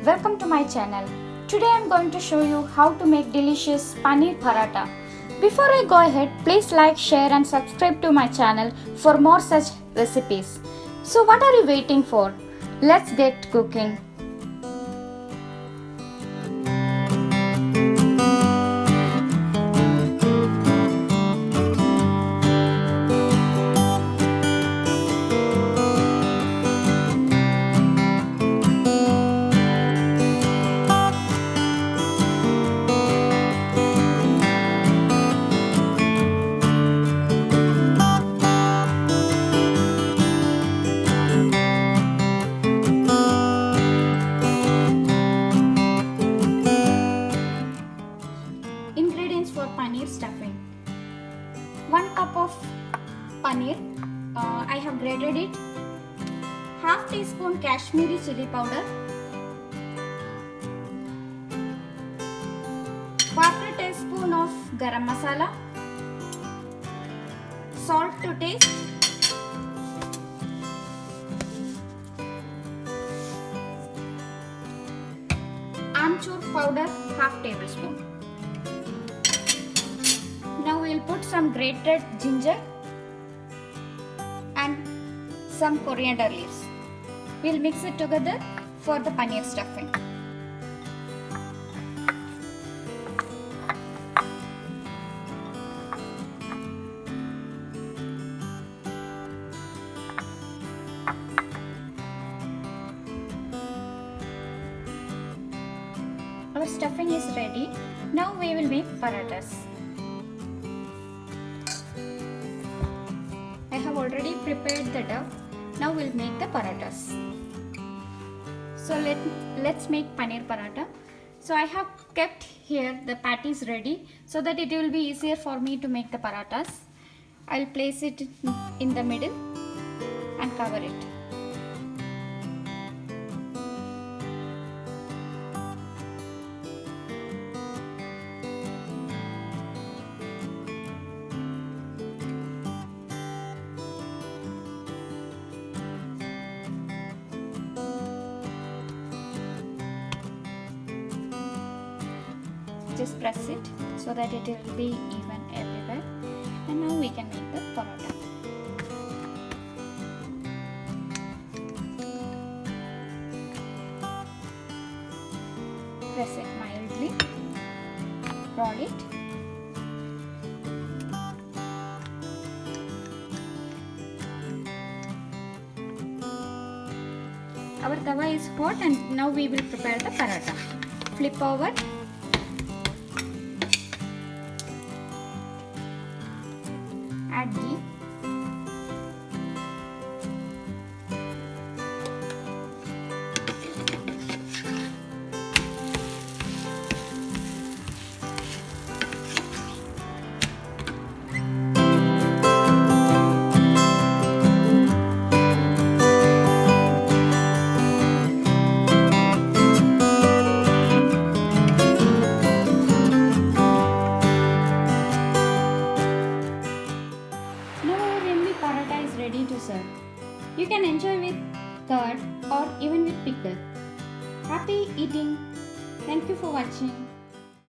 welcome to my channel. Today I am going to show you how to make delicious Paneer Paratha. Before I go ahead, please like, share and subscribe to my channel for more such recipes. So what are you waiting for? Let's get cooking. Ingredients for paneer stuffing: 1 cup of paneer, I have grated it, half teaspoon Kashmiri chili powder, quarter teaspoon of garam masala, salt to taste, amchur powder half tablespoon. Now we will put some grated ginger and some coriander leaves. We will mix it together for the paneer stuffing. Our stuffing is ready. Now we will make parathas. I have already prepared the dough. Now we'll make the parathas. So let's make paneer paratha. So I have kept here the patties ready so that it will be easier for me to make the parathas. I'll place it in the middle and cover it. Just press it so that it will be even everywhere, and now we can make the paratha. Press it mildly, roll it, our tawa is hot and now we will prepare the paratha. Flip over, add ghee,